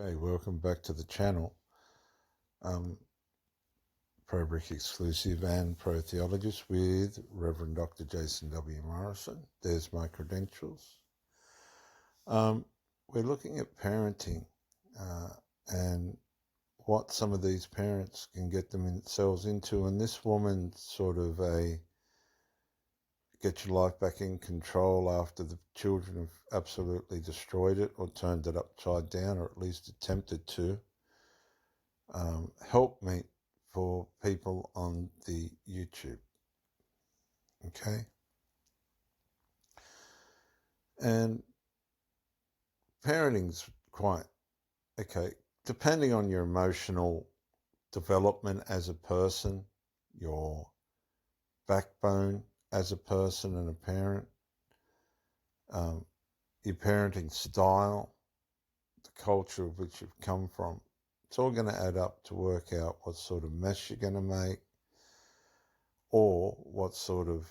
Okay, welcome back to the channel. Pro-Brick exclusive and pro-theologist with Reverend Dr. Jason W. Morrison. There's my credentials. We're looking at parenting and what some of these parents can get themselves into. And this woman sort of get your life back in control after the children have absolutely destroyed it or turned it upside down, or at least attempted to. Helpmate for people on the YouTube. Okay. And parenting's quite okay, depending on your emotional development as a person, your backbone as a person and a parent, your parenting style, the culture of which you've come from. It's all going to add up to work out what sort of mess you're going to make or what sort of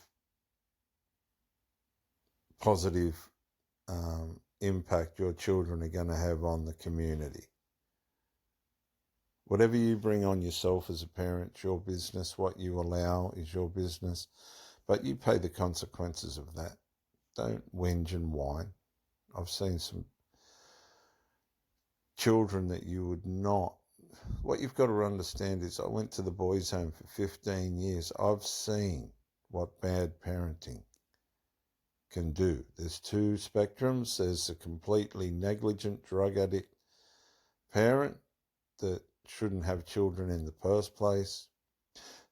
positive impact your children are going to have on the community. Whatever you bring on yourself as a parent, it's your business. What you allow is your business, but you pay the consequences of that. Don't whinge and whine. I've seen some children that you would not. What you've got to understand is I went to the boys' home for 15 years. I've seen what bad parenting can do. There's two spectrums. There's a completely negligent drug addict parent that shouldn't have children in the first place.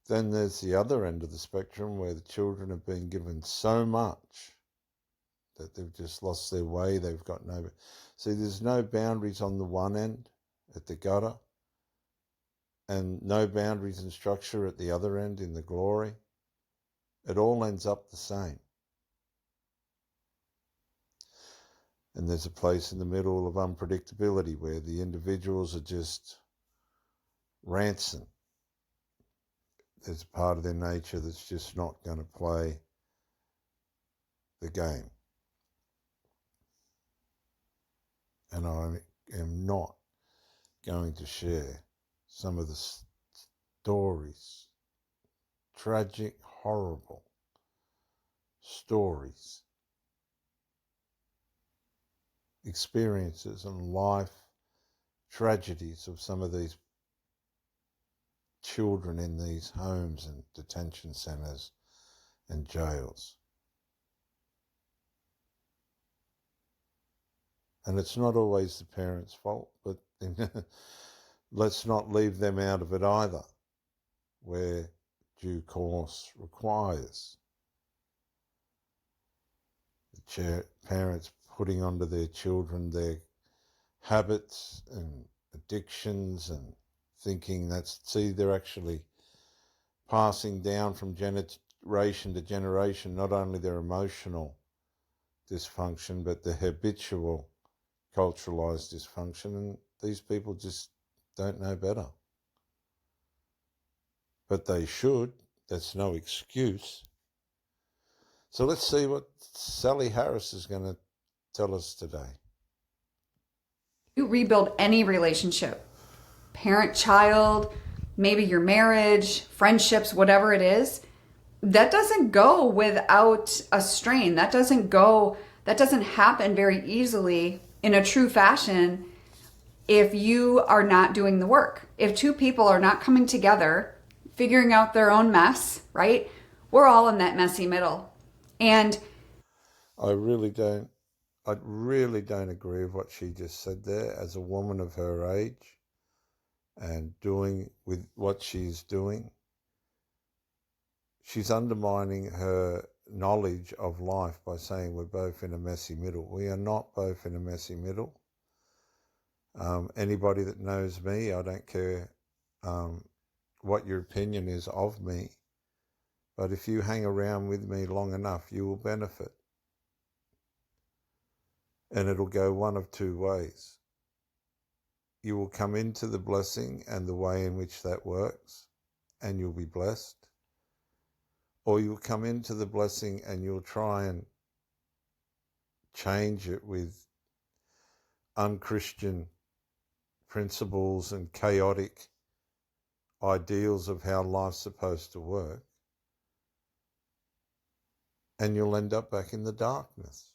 Then there's the other end of the spectrum where the children have been given so much that they've just lost their way. They've got no... See, there's no boundaries on the one end at the gutter and no boundaries and structure at the other end in the glory. It all ends up the same. And there's a place in the middle of unpredictability where the individuals are just rancid. There's a part of their nature that's just not going to play the game. And I am not going to share some of the stories, tragic, horrible stories, experiences and life tragedies of some of these children in these homes and detention centres and jails. And it's not always the parents' fault, but let's not leave them out of it either, where due course requires. The parents putting onto their children their habits and addictions and thinking they're actually passing down from generation to generation, not only their emotional dysfunction, but the habitual culturalized dysfunction. And these people just don't know better. But they should. That's no excuse. So let's see what Sally Harris is going to tell us today. You rebuild any relationship, parent-child, maybe your marriage, friendships, whatever it is, that doesn't go without a strain. That doesn't happen very easily in a true fashion if you are not doing the work. If two people are not coming together, figuring out their own mess, right? We're all in that messy middle. And I really don't agree with what she just said there. As a woman of her age and doing with what she's doing, she's undermining her knowledge of life by saying we're both in a messy middle. We are not both in a messy middle. Anybody that knows me, I don't care what your opinion is of me, but if you hang around with me long enough, you will benefit. And it'll go one of two ways. You will come into the blessing and the way in which that works, and you'll be blessed. Or you'll come into the blessing and you'll try and change it with unchristian principles and chaotic ideals of how life's supposed to work, and you'll end up back in the darkness.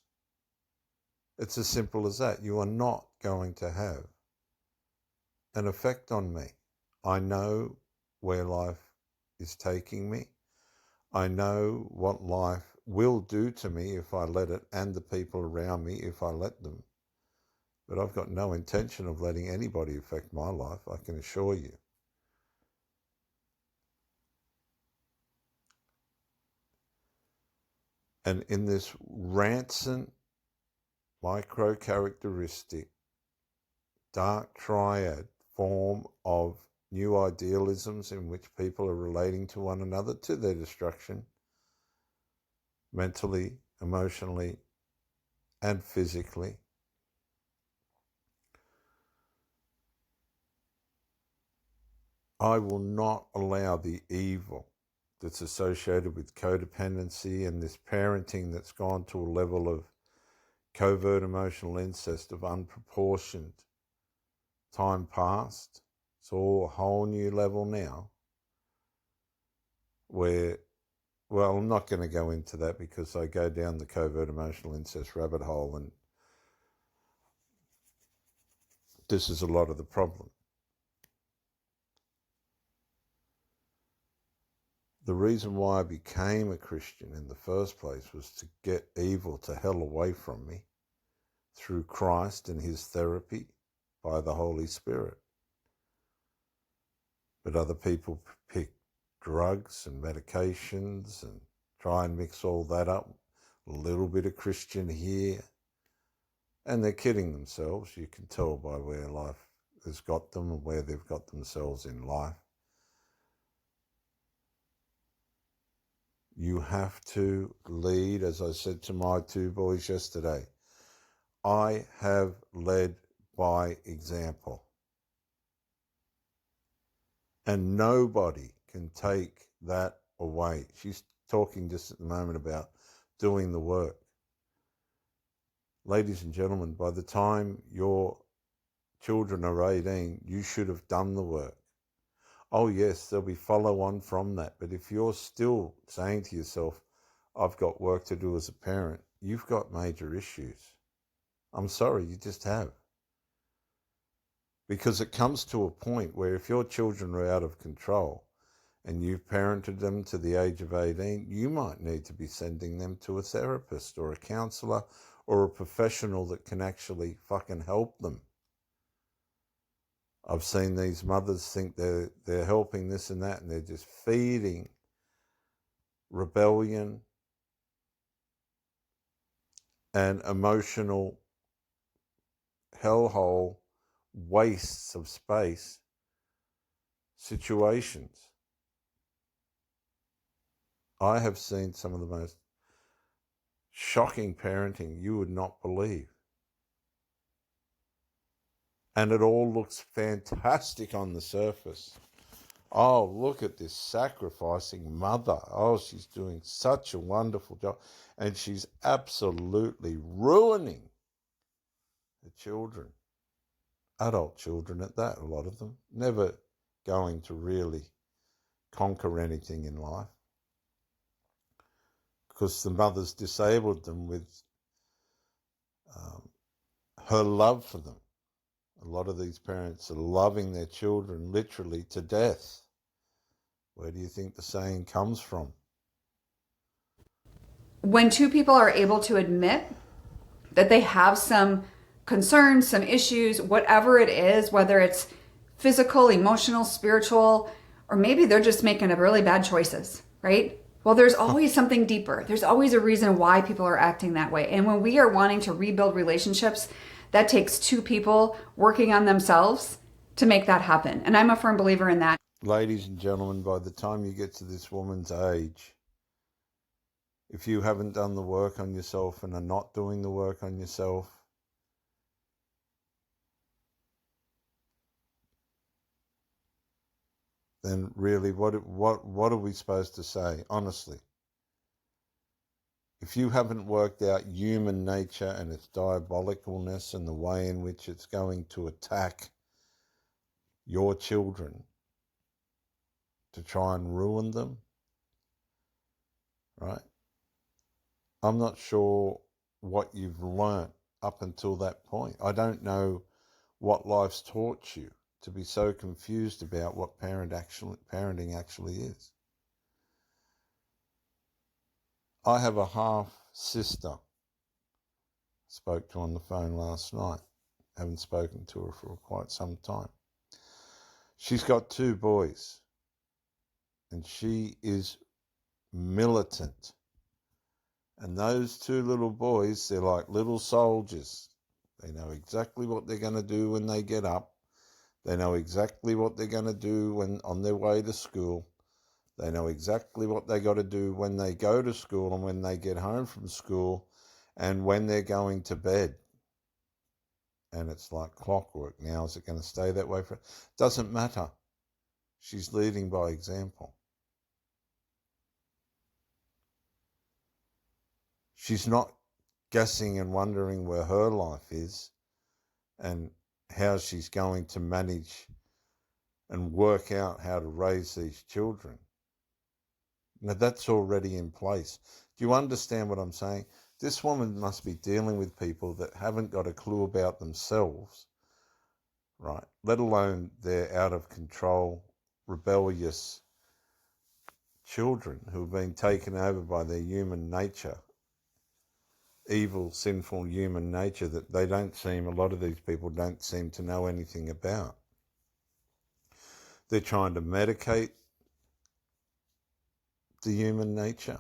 It's as simple as that. You are not going to have an effect on me. I know where life is taking me. I know what life will do to me if I let it, and the people around me if I let them. But I've got no intention of letting anybody affect my life, I can assure you. And in this rancid, micro-characteristic, dark triad form of new idealisms in which people are relating to one another to their destruction, mentally, emotionally, and physically, I will not allow the evil that's associated with codependency and this parenting that's gone to a level of covert emotional incest of unproportioned time past. It's all a whole new level now where, well, I'm not going to go into that because I go down the covert emotional incest rabbit hole, and this is a lot of the problem. The reason why I became a Christian in the first place was to get evil to hell away from me through Christ and his therapy by the Holy Spirit. But other people pick drugs and medications and try and mix all that up, a little bit of Christian here, and they're kidding themselves. You can tell by where life has got them and where they've got themselves in life. You have to lead, as I said to my two boys yesterday. I have led by example. And nobody can take that away. She's talking just at the moment about doing the work. Ladies and gentlemen, by the time your children are 18, you should have done the work. Oh yes, there'll be follow on from that. But if you're still saying to yourself, I've got work to do as a parent, you've got major issues. I'm sorry, you just have. Because it comes to a point where if your children are out of control and you've parented them to the age of 18, you might need to be sending them to a therapist or a counselor or a professional that can actually fucking help them. I've seen these mothers think they're helping this and that, and they're just feeding rebellion and emotional hellhole wastes of space situations. I have seen some of the most shocking parenting you would not believe. And it all looks fantastic on the surface. Oh, look at this sacrificing mother. Oh, she's doing such a wonderful job. And she's absolutely ruining the children. Adult children at that, a lot of them. Never going to really conquer anything in life. Because the mother's disabled them with her love for them. A lot of these parents are loving their children literally to death. Where do you think the saying comes from? When two people are able to admit that they have some concerns, some issues, whatever it is, whether it's physical, emotional, spiritual, or maybe they're just making up really bad choices, right? Well, there's always something deeper. There's always a reason why people are acting that way. And when we are wanting to rebuild relationships, that takes two people working on themselves to make that happen. And I'm a firm believer in that. Ladies and gentlemen, by the time you get to this woman's age, if you haven't done the work on yourself and are not doing the work on yourself, then really what are we supposed to say, honestly? If you haven't worked out human nature and its diabolicalness and the way in which it's going to attack your children to try and ruin them, right? I'm not sure what you've learnt up until that point. I don't know what life's taught you to be so confused about what parenting actually is. I have a half sister. Spoke to on the phone last night. Haven't spoken to her for quite some time. She's got 2 boys, and she is militant. And those 2 little boys, they're like little soldiers. They know exactly what they're going to do when they get up. They know exactly what they're going to do when on their way to school. They know exactly what they got to do when they go to school and when they get home from school and when they're going to bed. And it's like clockwork. Now, is it going to stay that way for? Doesn't matter. She's leading by example. She's not guessing and wondering where her life is and how she's going to manage and work out how to raise these children. Now, that's already in place. Do you understand what I'm saying? This woman must be dealing with people that haven't got a clue about themselves, right? Let alone their out of control, rebellious children who have been taken over by their human nature, evil, sinful human nature that a lot of these people don't seem to know anything about. They're trying to medicate the human nature,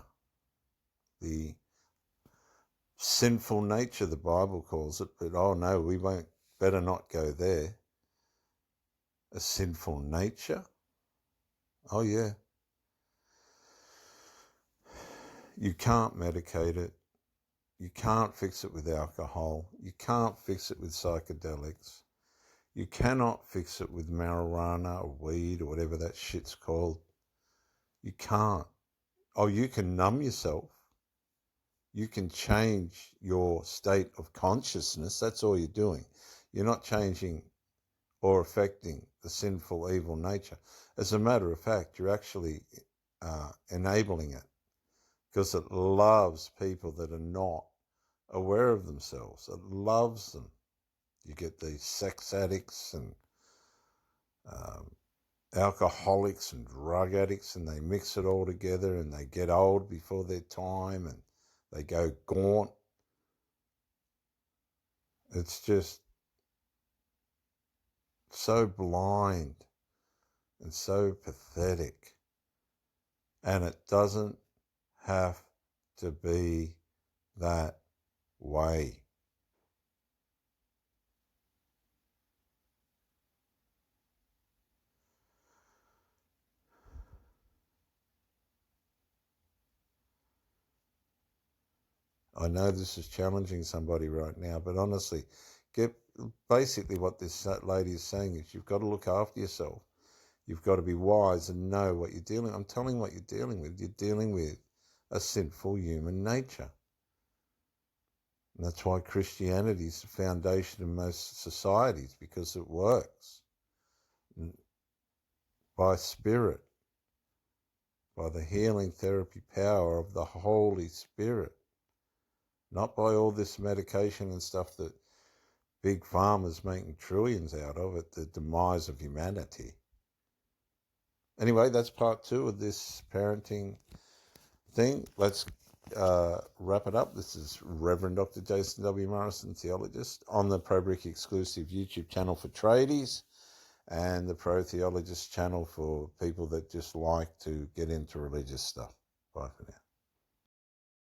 the sinful nature, the Bible calls it, but oh no, we better not go there. A sinful nature? Oh yeah. You can't medicate it. You can't fix it with alcohol. You can't fix it with psychedelics. You cannot fix it with marijuana or weed or whatever that shit's called. You can't. Oh, you can numb yourself. You can change your state of consciousness. That's all you're doing. You're not changing or affecting the sinful, evil nature. As a matter of fact, you're actually enabling it because it loves people that are not aware of themselves. It loves them. You get these sex addicts and alcoholics and drug addicts, and they mix it all together and they get old before their time and they go gaunt. It's just so blind and so pathetic. And it doesn't have to be that way. I know this is challenging somebody right now, but honestly, basically what this lady is saying is you've got to look after yourself. You've got to be wise and know what you're dealing with. I'm telling you what you're dealing with. You're dealing with a sinful human nature. And that's why Christianity is the foundation in most societies, because it works by spirit, by the healing therapy power of the Holy Spirit, not by all this medication and stuff that big pharma's making trillions out of at the demise of humanity. Anyway, that's part 2 of this parenting thing. Let's wrap it up. This is Reverend Dr. Jason W. Morrison, theologist, on the ProBrick exclusive YouTube channel for tradies and the Pro Theologist channel for people that just like to get into religious stuff. Bye for now.